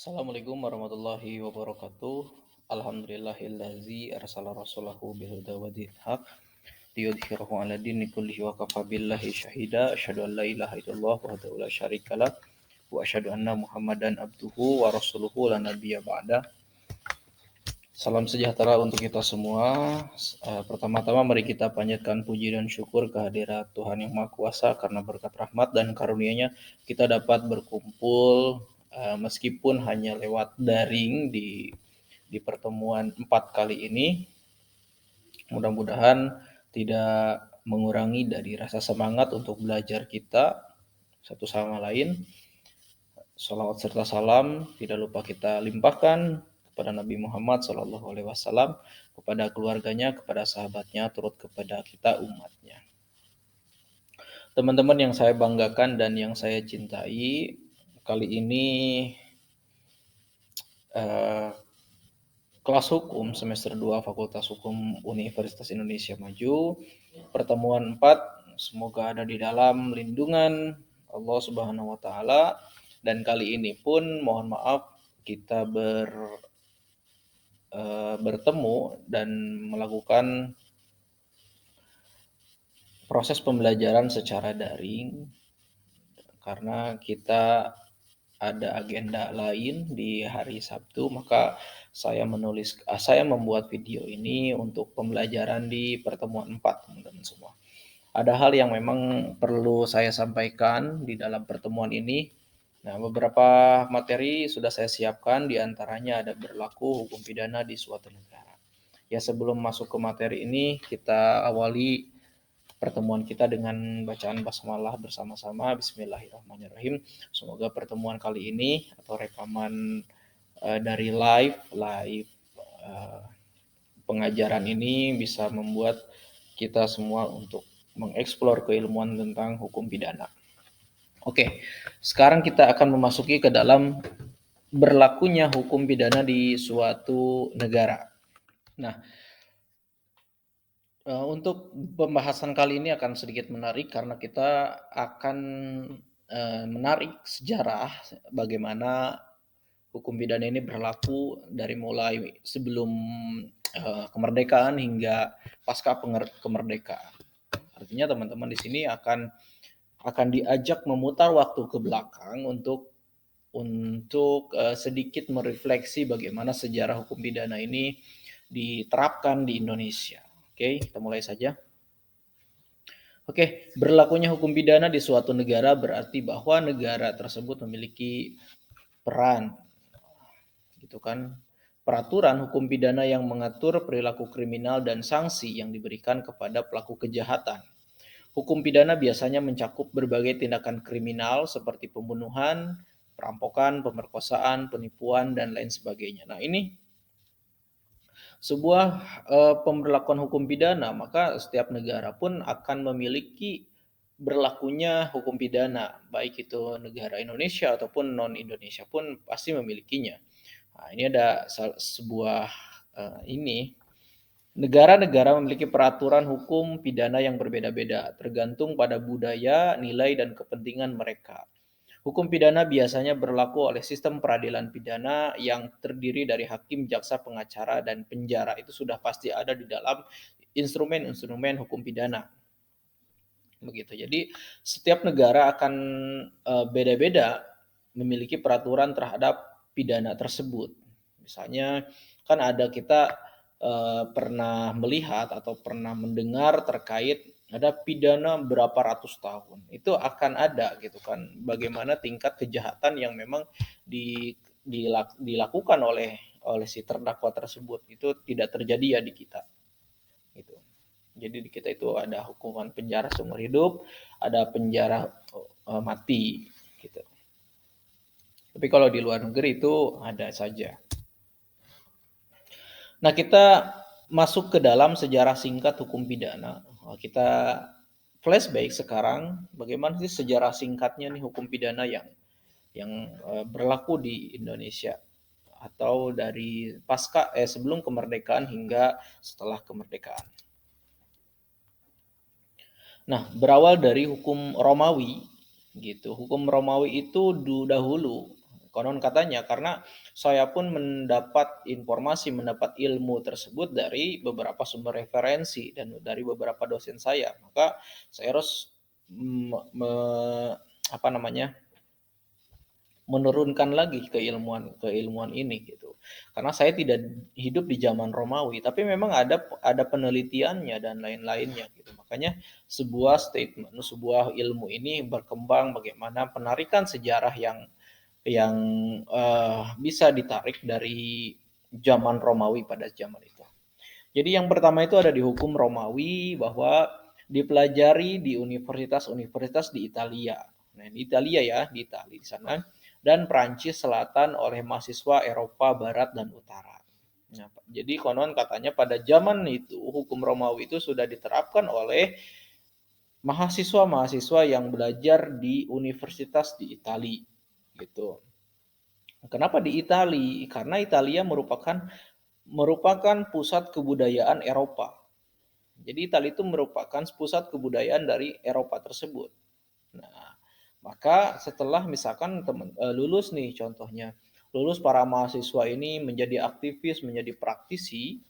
Assalamualaikum warahmatullahi wabarakatuh. Alhamdulillahillazi arsala rasulahu bilhuda wa dinil haq liyudhhirahu 'ala dini kullihi wa kafa billahi syahida. Asyhadu an la ilaha illallah wahdahu la syarikalah wa asyhadu anna Muhammadan abduhu wa rasuluhu la nabiyya ba'da. Salam sejahtera untuk kita semua. Pertama-tama mari kita panjatkan puji dan syukur kehadirat Tuhan Yang Maha Kuasa karena berkat rahmat dan karunia-Nya kita dapat berkumpul meskipun hanya lewat daring di pertemuan 4 kali ini. Mudah-mudahan tidak mengurangi dari rasa semangat untuk belajar kita satu sama lain. Salawat serta salam tidak lupa kita limpahkan kepada Nabi Muhammad SAW, kepada keluarganya, kepada sahabatnya, turut kepada kita umatnya. Teman-teman yang saya banggakan dan yang saya cintai, kali ini kelas hukum semester 2 Fakultas Hukum Universitas Indonesia Maju, pertemuan 4, semoga ada di dalam lindungan Allah Subhanahu wa taala. Dan kali ini pun mohon maaf kita bertemu dan melakukan proses pembelajaran secara daring karena kita ada agenda lain di hari Sabtu, maka saya membuat video ini untuk pembelajaran di pertemuan 4, teman-teman semua. Ada hal yang memang perlu saya sampaikan di dalam pertemuan ini. Nah, beberapa materi sudah saya siapkan, diantaranya ada berlaku hukum pidana di suatu negara. Ya, sebelum masuk ke materi ini, kita awali pertemuan kita dengan bacaan basmalah bersama-sama. Bismillahirrahmanirrahim. Semoga pertemuan kali ini atau rekaman dari live pengajaran ini bisa membuat kita semua untuk mengeksplor keilmuan tentang hukum pidana. Oke, sekarang kita akan memasuki ke dalam berlakunya hukum pidana di suatu negara. Nah, untuk pembahasan kali ini akan sedikit menarik karena kita akan menarik sejarah bagaimana hukum pidana ini berlaku dari mulai sebelum kemerdekaan hingga pasca kemerdekaan. Artinya teman-teman di sini akan diajak memutar waktu ke belakang untuk sedikit merefleksi bagaimana sejarah hukum pidana ini diterapkan di Indonesia. Oke, kita mulai saja. Oke, berlakunya hukum pidana di suatu negara berarti bahwa negara tersebut memiliki peran, gitu kan, peraturan hukum pidana yang mengatur perilaku kriminal dan sanksi yang diberikan kepada pelaku kejahatan. Hukum pidana biasanya mencakup berbagai tindakan kriminal seperti pembunuhan, perampokan, pemerkosaan, penipuan, dan lain sebagainya. Nah, ini sebuah pemberlakuan hukum pidana, maka setiap negara pun akan memiliki berlakunya hukum pidana, baik itu negara Indonesia ataupun non-Indonesia pun pasti memilikinya. Nah, ini ada sebuah negara-negara memiliki peraturan hukum pidana yang berbeda-beda, tergantung pada budaya, nilai, dan kepentingan mereka. Hukum pidana biasanya berlaku oleh sistem peradilan pidana yang terdiri dari hakim, jaksa, pengacara, dan penjara. Itu sudah pasti ada di dalam instrumen-instrumen hukum pidana. Begitu. Jadi setiap negara akan beda-beda memiliki peraturan terhadap pidana tersebut. Misalnya kan ada kita pernah melihat atau pernah mendengar terkait ada pidana berapa ratus tahun. Itu akan ada gitu kan. Bagaimana tingkat kejahatan yang memang dilakukan oleh si terdakwa tersebut itu tidak terjadi ya di kita. Gitu. Jadi di kita itu ada hukuman penjara seumur hidup, ada penjara mati gitu. Tapi kalau di luar negeri itu ada saja. Nah, kita masuk ke dalam sejarah singkat hukum pidana. Kita flashback sekarang bagaimana sih sejarah singkatnya nih hukum pidana yang berlaku di Indonesia atau dari sebelum kemerdekaan hingga setelah kemerdekaan. Nah, berawal dari hukum Romawi gitu. Hukum Romawi itu dahulu Konon katanya karena saya pun mendapat informasi, mendapat ilmu tersebut dari beberapa sumber referensi dan dari beberapa dosen saya. Maka saya harus apa namanya? Menurunkan lagi keilmuan ini gitu. Karena saya tidak hidup di zaman Romawi, tapi memang ada penelitiannya dan lain-lainnya gitu. Makanya sebuah statement, sebuah ilmu ini berkembang bagaimana penarikan sejarah yang bisa ditarik dari zaman Romawi pada zaman itu. Jadi yang pertama itu ada di hukum Romawi bahwa dipelajari di universitas-universitas di Italia. Nah, di Italia ya, di Italia di sana dan Prancis Selatan oleh mahasiswa Eropa Barat dan Utara. Nah, jadi konon katanya pada zaman itu hukum Romawi itu sudah diterapkan oleh mahasiswa-mahasiswa yang belajar di universitas di Italia gitu. Kenapa di Italia? Karena Italia merupakan pusat kebudayaan Eropa. Jadi Italia itu merupakan pusat kebudayaan dari Eropa tersebut. Nah, maka setelah misalkan lulus nih contohnya, lulus para mahasiswa ini menjadi aktivis, menjadi praktisi,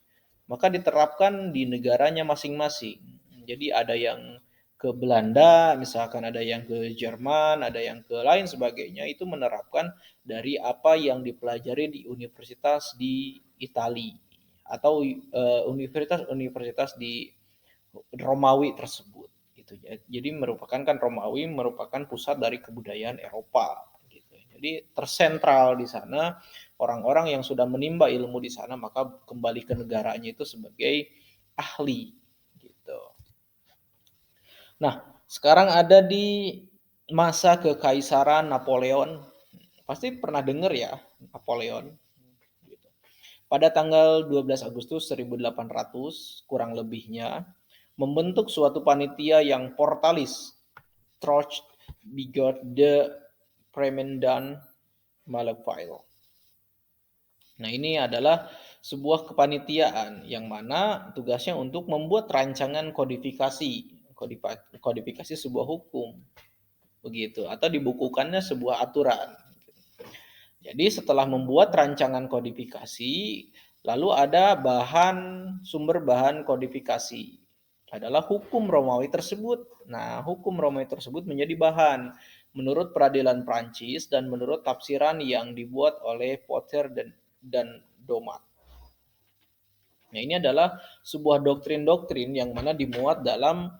maka diterapkan di negaranya masing-masing. Jadi ada yang ke Belanda, misalkan ada yang ke Jerman, ada yang ke lain sebagainya, itu menerapkan dari apa yang dipelajari di universitas di Italia atau universitas-universitas di Romawi tersebut gitu. Jadi Romawi merupakan pusat dari kebudayaan Eropa gitu. Jadi tersentral di sana orang-orang yang sudah menimba ilmu di sana maka kembali ke negaranya itu sebagai ahli gitu. Nah, sekarang ada di masa kekaisaran Napoleon. Pasti pernah dengar ya Napoleon. Gitu. Pada tanggal 12 Agustus 1800 kurang lebihnya membentuk suatu panitia yang portalis Troch Bigot de Premendan Malefiles. Nah, ini adalah sebuah kepanitiaan yang mana tugasnya untuk membuat rancangan kodifikasi sebuah hukum begitu atau dibukukannya sebuah aturan. Jadi setelah membuat rancangan kodifikasi, lalu ada sumber bahan kodifikasi adalah hukum Romawi tersebut. Nah, hukum Romawi tersebut menjadi bahan menurut peradilan Prancis dan menurut tafsiran yang dibuat oleh Potter dan Domat. Nah, ini adalah sebuah doktrin-doktrin yang mana dimuat dalam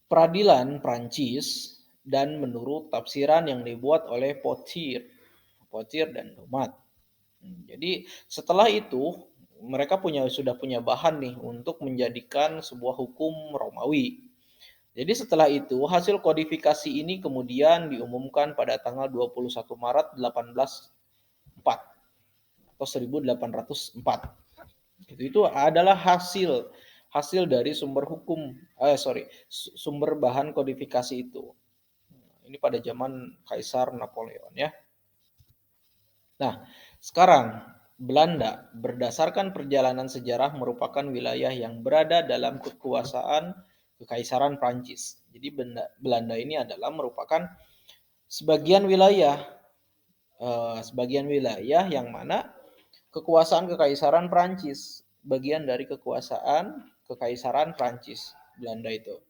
peradilan Prancis dan menurut tafsiran yang dibuat oleh Potter dan Domat. Jadi setelah itu mereka sudah punya bahan nih untuk menjadikan sebuah hukum Romawi. Jadi setelah itu hasil kodifikasi ini kemudian diumumkan pada tanggal 21 Maret 1804 atau 1804. Itu adalah hasil dari sumber bahan kodifikasi itu. Ini pada zaman Kaisar Napoleon ya. Nah, sekarang Belanda berdasarkan perjalanan sejarah merupakan wilayah yang berada dalam kekuasaan Kekaisaran Prancis. Jadi Belanda ini adalah merupakan sebagian wilayah yang mana kekuasaan Kekaisaran Prancis, bagian dari kekuasaan Kekaisaran Prancis Belanda itu.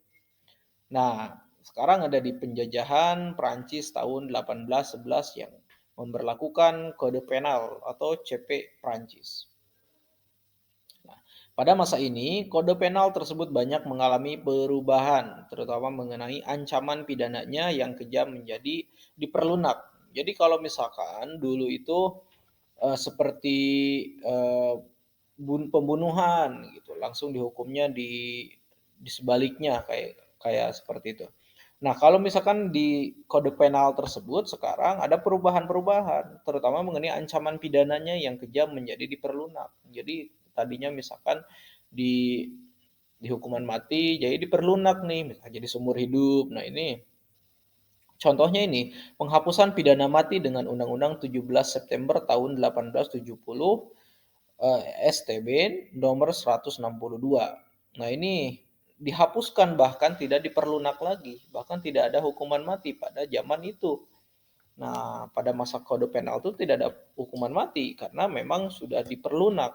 Nah, sekarang ada di penjajahan Prancis tahun 1811 yang memberlakukan kode penal atau CP Prancis. Nah, pada masa ini, kode penal tersebut banyak mengalami perubahan, terutama mengenai ancaman pidananya yang kejam menjadi diperlunak. Jadi kalau misalkan dulu itu seperti pembunuhan gitu, langsung dihukumnya di sebaliknya kayak seperti itu. Nah, kalau misalkan di kode penal tersebut sekarang ada perubahan-perubahan, terutama mengenai ancaman pidananya yang kejam menjadi diperlunak. Jadi tadinya misalkan di hukuman mati jadi diperlunak nih, misalkan jadi seumur hidup. Nah, ini contohnya ini, penghapusan pidana mati dengan Undang-Undang 17 September tahun 1870 STB nomor 162. Nah, ini dihapuskan bahkan tidak diperlunak lagi, bahkan tidak ada hukuman mati pada zaman itu. Nah, pada masa kode penal itu tidak ada hukuman mati karena memang sudah diperlunak.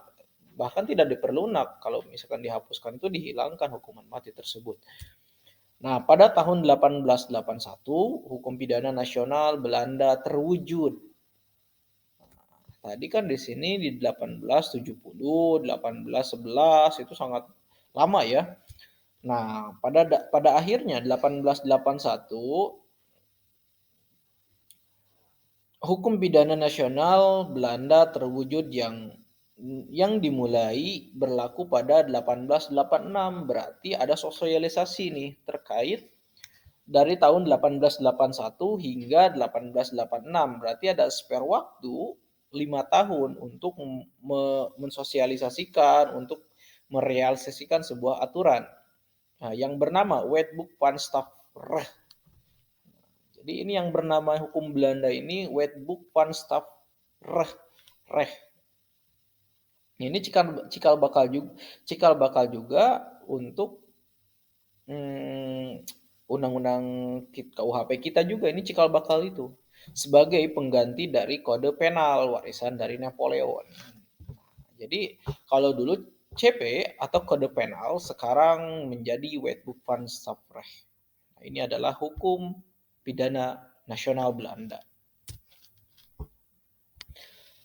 Bahkan tidak diperlunak, kalau misalkan dihapuskan itu dihilangkan hukuman mati tersebut. Nah, pada tahun 1881, hukum pidana nasional Belanda terwujud. Tadi kan di sini di 1870, 1811 itu sangat lama ya. Nah, pada akhirnya 1881 hukum pidana nasional Belanda terwujud yang dimulai berlaku pada 1886. Berarti ada sosialisasi nih terkait dari tahun 1881 hingga 1886. Berarti ada spare waktu 5 tahun untuk mensosialisasikan, untuk merealisasikan sebuah aturan yang bernama Wetboek van Strafrecht. Jadi ini yang bernama hukum Belanda ini Wetboek van Strafrecht. Ini cikal bakal juga untuk undang-undang KUHP kita juga, ini cikal bakal itu sebagai pengganti dari kode penal warisan dari Napoleon. Jadi kalau dulu CP atau kode penal sekarang menjadi Wetboek van Strafrecht. Nah, ini adalah hukum pidana nasional Belanda.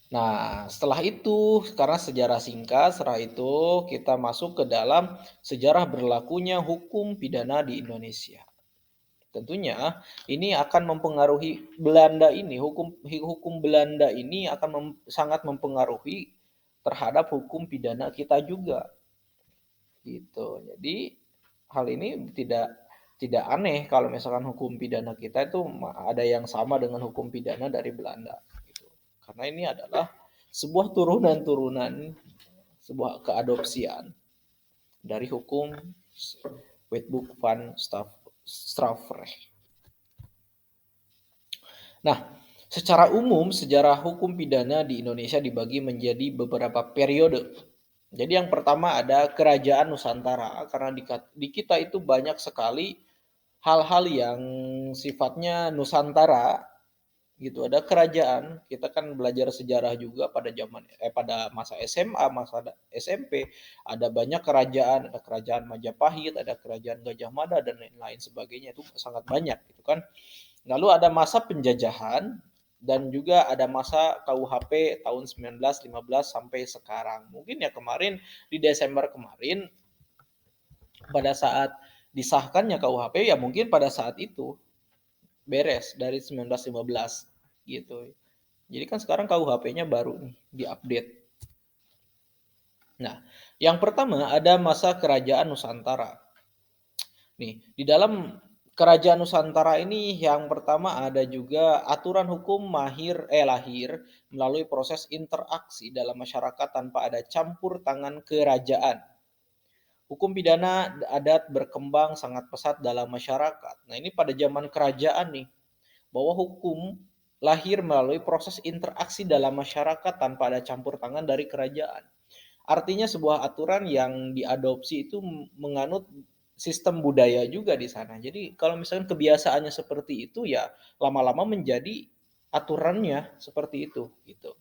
Nah, setelah itu, karena sejarah singkat, setelah itu kita masuk ke dalam sejarah berlakunya hukum pidana di Indonesia. Tentunya ini akan mempengaruhi Belanda ini, hukum Belanda ini akan sangat mempengaruhi terhadap hukum pidana kita juga. Gitu. Jadi hal ini tidak aneh kalau misalkan hukum pidana kita itu ada yang sama dengan hukum pidana dari Belanda gitu. Karena ini adalah sebuah turunan-turunan, sebuah keadopsian dari hukum Wetboek van Strafrecht. Nah, secara umum sejarah hukum pidana di Indonesia dibagi menjadi beberapa periode. Jadi yang pertama ada Kerajaan Nusantara, karena di kita itu banyak sekali hal-hal yang sifatnya Nusantara gitu. Ada kerajaan, kita kan belajar sejarah juga pada masa SMA, masa SMP, ada banyak kerajaan, ada kerajaan Majapahit, ada kerajaan Gajah Mada dan lain-lain sebagainya, itu sangat banyak gitu kan. Lalu ada masa penjajahan dan juga ada masa KUHP tahun 1915 sampai sekarang. Mungkin ya kemarin di Desember kemarin pada saat disahkannya KUHP ya mungkin pada saat itu beres dari 1915 gitu. Jadi kan sekarang KUHP-nya baru nih diupdate. Nah, yang pertama ada masa Kerajaan Nusantara. Nih, di dalam Kerajaan Nusantara ini yang pertama ada juga aturan hukum lahir melalui proses interaksi dalam masyarakat tanpa ada campur tangan kerajaan. Hukum pidana adat berkembang sangat pesat dalam masyarakat. Nah, ini pada zaman kerajaan nih, bahwa hukum lahir melalui proses interaksi dalam masyarakat tanpa ada campur tangan dari kerajaan. Artinya sebuah aturan yang diadopsi itu menganut sistem budaya juga di sana. Jadi kalau misalkan kebiasaannya seperti itu ya lama-lama menjadi aturannya seperti itu gitu.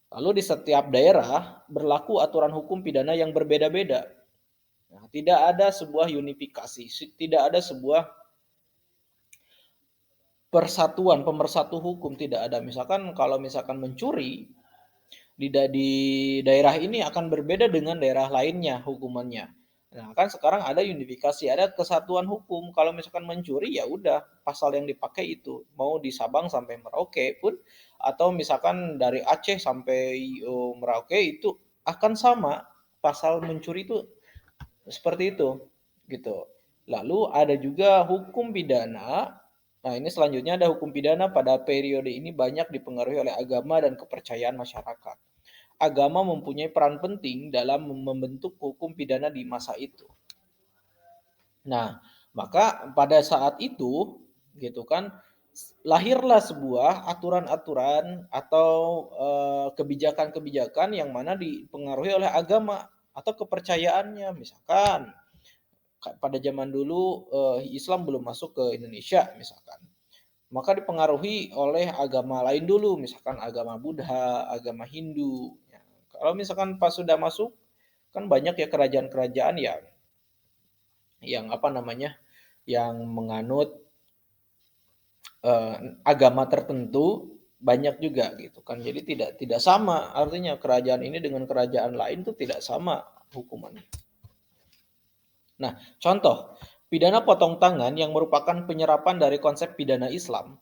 Lalu di setiap daerah berlaku aturan hukum pidana yang berbeda-beda. Nah, tidak ada sebuah unifikasi, tidak ada sebuah pemersatu hukum, tidak ada. Misalkan kalau misalkan mencuri di daerah ini akan berbeda dengan daerah lainnya hukumannya. Nah, kan sekarang ada unifikasi, ada kesatuan hukum. Kalau misalkan mencuri ya udah pasal yang dipakai itu. Mau di Sabang sampai Merauke pun atau misalkan dari Aceh sampai Merauke itu akan sama. Pasal mencuri itu seperti itu gitu. Lalu ada juga hukum pidana. Nah, ini selanjutnya ada hukum pidana pada periode ini banyak dipengaruhi oleh agama dan kepercayaan masyarakat. Agama mempunyai peran penting dalam membentuk hukum pidana di masa itu. Nah, maka pada saat itu gitu kan lahirlah sebuah aturan-aturan atau kebijakan-kebijakan yang mana dipengaruhi oleh agama atau kepercayaannya. Misalkan pada zaman dulu Islam belum masuk ke Indonesia misalkan. maka dipengaruhi oleh agama lain dulu, misalkan agama Buddha, agama Hindu. Ya, kalau misalkan pas sudah masuk, kan banyak ya kerajaan-kerajaan yang apa namanya, yang menganut agama tertentu banyak juga gitu kan. Jadi tidak sama artinya kerajaan ini dengan kerajaan lain tuh tidak sama hukumannya. Nah, contoh pidana potong tangan yang merupakan penyerapan dari konsep pidana Islam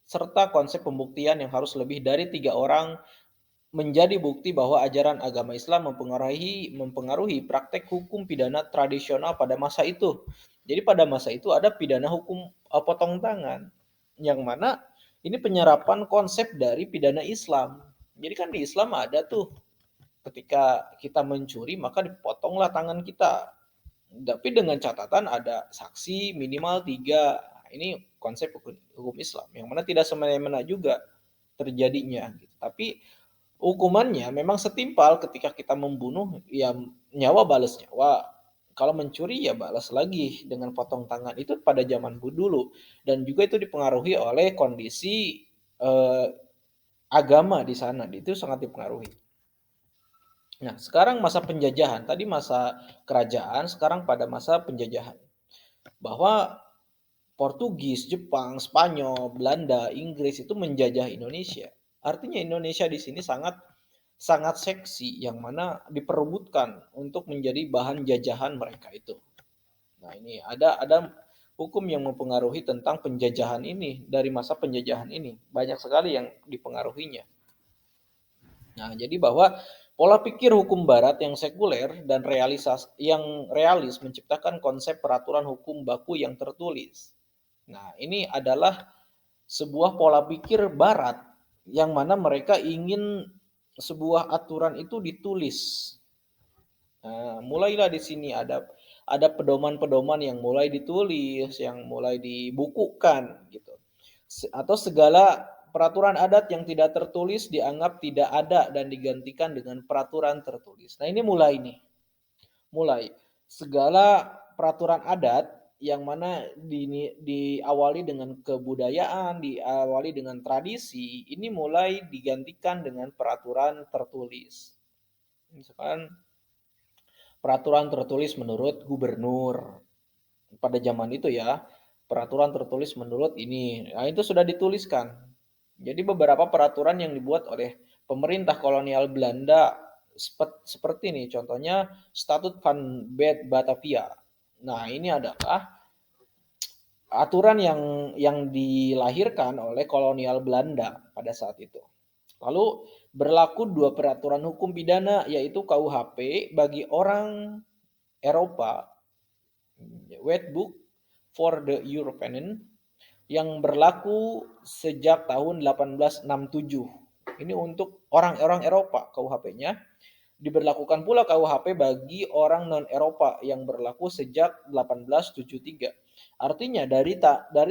serta konsep pembuktian yang harus lebih dari 3 orang menjadi bukti bahwa ajaran agama Islam mempengaruhi praktek hukum pidana tradisional pada masa itu. Jadi pada masa itu ada pidana hukum potong tangan yang mana ini penyerapan konsep dari pidana Islam. Jadi kan di Islam ada tuh ketika kita mencuri maka dipotonglah tangan kita. Tapi dengan catatan ada saksi minimal 3. Ini konsep hukum Islam yang mana tidak semena-mena juga terjadinya. Gitu. Tapi hukumannya memang setimpal ketika kita membunuh ya nyawa balas nyawa. Kalau mencuri ya balas lagi dengan potong tangan itu pada zaman dulu dan juga itu dipengaruhi oleh kondisi eh, agama di sana itu sangat dipengaruhi. Nah, sekarang masa penjajahan, tadi masa kerajaan, sekarang pada masa penjajahan. Bahwa Portugis, Jepang, Spanyol, Belanda, Inggris itu menjajah Indonesia. Artinya Indonesia di sini sangat sangat seksi yang mana diperebutkan untuk menjadi bahan jajahan mereka itu. Nah, ini ada hukum yang mempengaruhi tentang penjajahan ini dari masa penjajahan ini. Banyak sekali yang dipengaruhinya. Nah, jadi bahwa pola pikir hukum barat yang sekuler dan realis menciptakan konsep peraturan hukum baku yang tertulis. Nah, ini adalah sebuah pola pikir barat yang mana mereka ingin sebuah aturan itu ditulis. Nah, mulailah di sini ada pedoman-pedoman yang mulai ditulis, yang mulai dibukukan gitu. Atau segala peraturan adat yang tidak tertulis dianggap tidak ada dan digantikan dengan peraturan tertulis. Nah, ini mulai nih. Mulai segala peraturan adat yang mana diawali dengan kebudayaan, diawali dengan tradisi, ini mulai digantikan dengan peraturan tertulis. Misalkan peraturan tertulis menurut gubernur pada zaman itu ya, peraturan tertulis menurut ini. Nah, itu sudah dituliskan. Jadi beberapa peraturan yang dibuat oleh pemerintah kolonial Belanda seperti ini, contohnya Statut van Batavia. Nah, ini adalah aturan yang dilahirkan oleh kolonial Belanda pada saat itu. Lalu berlaku 2 peraturan hukum pidana yaitu KUHP bagi orang Eropa, Wetboek for the European yang berlaku sejak tahun 1867. Ini untuk orang-orang Eropa KUHP-nya. Diberlakukan pula KUHP bagi orang non-Eropa yang berlaku sejak 1873. Artinya dari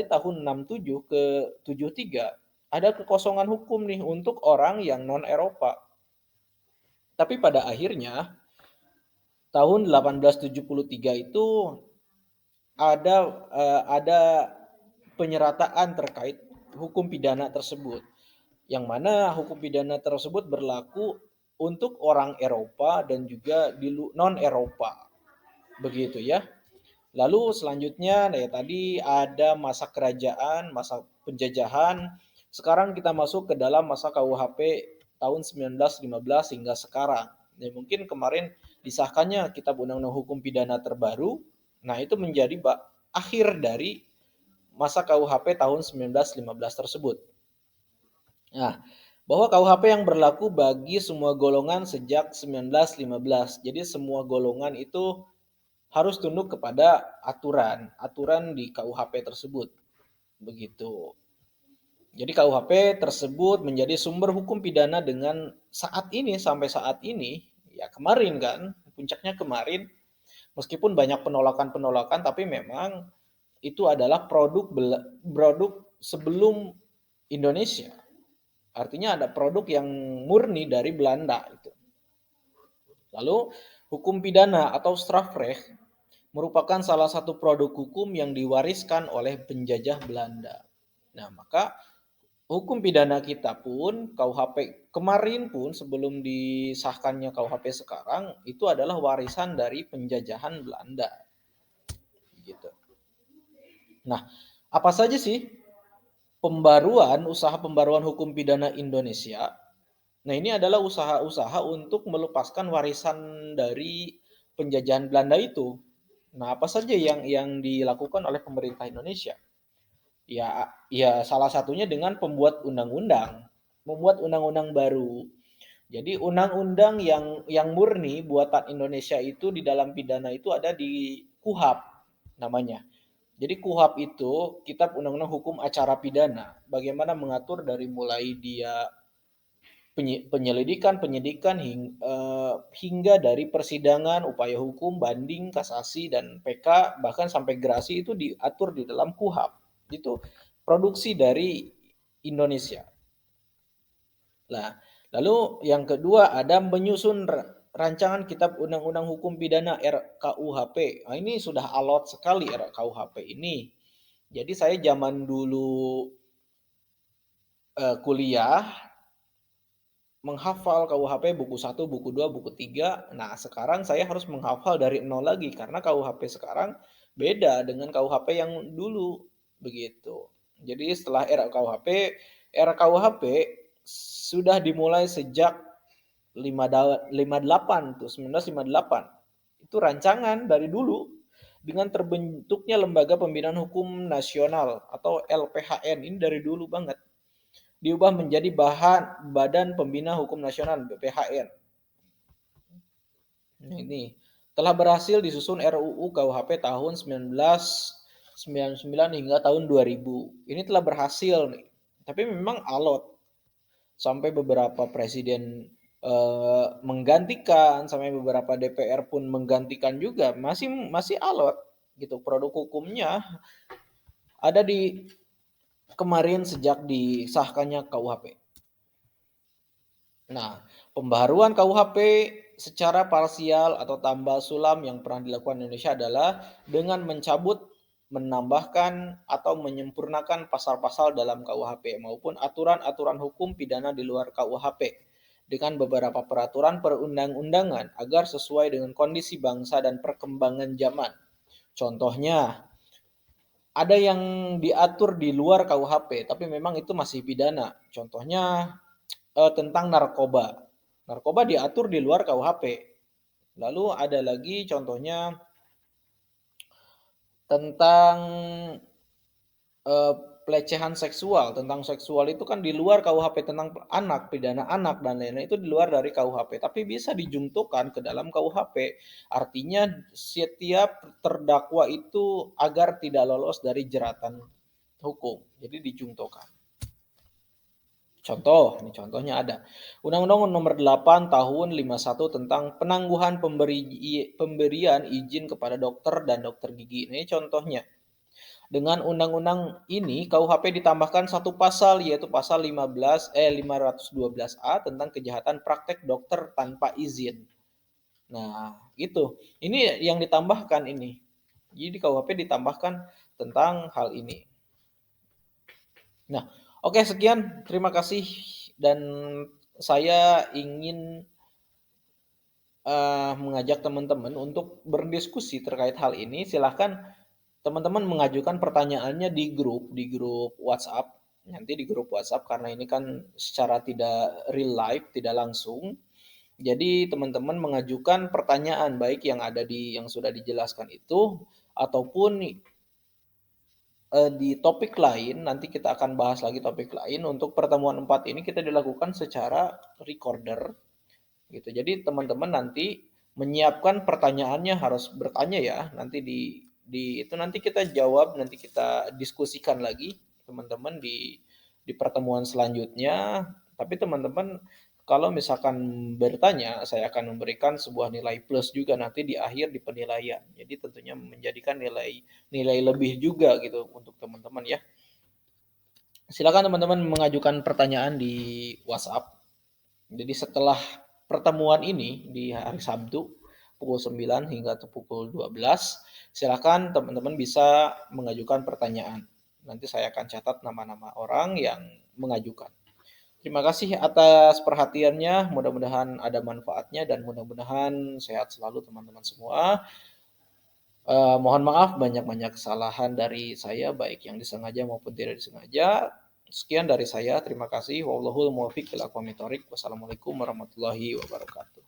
tahun 67 ke 73 ada kekosongan hukum nih untuk orang yang non-Eropa. Tapi pada akhirnya tahun 1873 itu ada penyerataan terkait hukum pidana tersebut. Yang mana hukum pidana tersebut berlaku untuk orang Eropa dan juga di non-Eropa. Begitu ya. Lalu selanjutnya ya tadi ada masa kerajaan, masa penjajahan. Sekarang kita masuk ke dalam masa KUHP tahun 1915 hingga sekarang. Ya, mungkin kemarin disahkannya Kitab Undang-Undang Hukum Pidana terbaru. Nah, itu menjadi akhir dari masa KUHP tahun 1915 tersebut. Nah, bahwa KUHP yang berlaku bagi semua golongan sejak 1915. Jadi semua golongan itu harus tunduk kepada aturan di KUHP tersebut. Begitu. Jadi KUHP tersebut menjadi sumber hukum pidana dengan saat ini sampai saat ini, ya kemarin kan, puncaknya kemarin, meskipun banyak penolakan-penolakan, tapi memang itu adalah produk sebelum Indonesia. Artinya ada produk yang murni dari Belanda itu. Lalu hukum pidana atau strafrecht merupakan salah satu produk hukum yang diwariskan oleh penjajah Belanda. Nah, maka hukum pidana kita pun, KUHP kemarin pun sebelum disahkannya KUHP sekarang, itu adalah warisan dari penjajahan Belanda, gitu. Nah, apa saja sih usaha pembaruan hukum pidana Indonesia? Nah, ini adalah usaha-usaha untuk melepaskan warisan dari penjajahan Belanda itu. Nah, apa saja yang dilakukan oleh pemerintah Indonesia? Ya salah satunya dengan membuat undang-undang baru. Jadi undang-undang yang murni buatan Indonesia itu di dalam pidana itu ada di KUHAP namanya. Jadi KUHAP itu Kitab Undang-Undang Hukum Acara Pidana. Bagaimana mengatur dari mulai dia penyelidikan, penyidikan hingga dari persidangan, upaya hukum, banding, kasasi dan PK bahkan sampai gerasi itu diatur di dalam KUHAP. Itu produksi dari Indonesia. Nah, lalu yang kedua ada menyusun rancangan Kitab Undang-Undang Hukum Pidana RKUHP. Nah, ini sudah alot sekali RKUHP ini. Jadi saya zaman dulu kuliah menghafal KUHP buku 1, buku 2, buku 3. Nah, sekarang saya harus menghafal dari nol lagi karena KUHP sekarang beda dengan KUHP yang dulu begitu. Jadi setelah RKUHP sudah dimulai sejak 58 tuh 1958. Itu rancangan dari dulu dengan terbentuknya Lembaga Pembinaan Hukum Nasional atau LPHN ini dari dulu banget diubah menjadi Badan Pembina Hukum Nasional BPHN. Ini telah berhasil disusun RUU KUHP tahun 1999 hingga tahun 2000. Ini telah berhasil nih. Tapi memang alot sampai beberapa presiden menggantikan, sampai beberapa DPR pun menggantikan juga masih alot gitu. Produk hukumnya ada di kemarin sejak disahkannya KUHP. Nah, pembaharuan KUHP secara parsial atau tambal sulam yang pernah dilakukan Indonesia adalah dengan mencabut, menambahkan, atau menyempurnakan pasal-pasal dalam KUHP maupun aturan-aturan hukum pidana di luar KUHP dengan beberapa peraturan perundang-undangan agar sesuai dengan kondisi bangsa dan perkembangan zaman. Contohnya, ada yang diatur di luar KUHP, tapi memang itu masih pidana. Contohnya tentang narkoba. Narkoba diatur di luar KUHP. Lalu ada lagi contohnya tentang pelecehan seksual. Tentang seksual itu kan di luar KUHP, tentang anak, pidana anak dan lain-lain itu di luar dari KUHP. Tapi bisa dijungtokan ke dalam KUHP. Artinya setiap terdakwa itu agar tidak lolos dari jeratan hukum. Jadi dijungtokan. Contoh, ini contohnya ada. Undang-Undang Nomor 8 Tahun 51 tentang penangguhan pemberian izin kepada dokter dan dokter gigi. Ini contohnya. Dengan undang-undang ini KUHP ditambahkan satu pasal yaitu pasal 512A tentang kejahatan praktek dokter tanpa izin. Nah, itu. Ini yang ditambahkan ini. Jadi KUHP ditambahkan tentang hal ini. Nah, oke sekian. Terima kasih dan saya ingin mengajak teman-teman untuk berdiskusi terkait hal ini. Silahkan teman-teman mengajukan pertanyaannya di grup WhatsApp. Nanti di grup WhatsApp karena ini kan secara tidak real life, tidak langsung. Jadi teman-teman mengajukan pertanyaan baik yang ada yang sudah dijelaskan itu ataupun di topik lain, nanti kita akan bahas lagi topik lain. Untuk pertemuan 4 ini kita dilakukan secara recorder gitu. Jadi teman-teman nanti menyiapkan pertanyaannya harus bertanya ya. Nanti itu nanti kita jawab, nanti kita diskusikan lagi teman-teman di pertemuan selanjutnya. Tapi teman-teman kalau misalkan bertanya, saya akan memberikan sebuah nilai plus juga nanti di akhir di penilaian. Jadi tentunya menjadikan nilai lebih juga gitu untuk teman-teman ya. Silakan teman-teman mengajukan pertanyaan di WhatsApp. Jadi setelah pertemuan ini di hari Sabtu pukul 9 hingga pukul 12, silakan teman-teman bisa mengajukan pertanyaan. Nanti saya akan catat nama-nama orang yang mengajukan. Terima kasih atas perhatiannya, mudah-mudahan ada manfaatnya dan mudah-mudahan sehat selalu teman-teman semua. Mohon maaf banyak-banyak kesalahan dari saya, baik yang disengaja maupun tidak disengaja. Sekian dari saya, terima kasih. Wallahul muwaffiq ila aqwamit thoriq. Wassalamualaikum warahmatullahi wabarakatuh.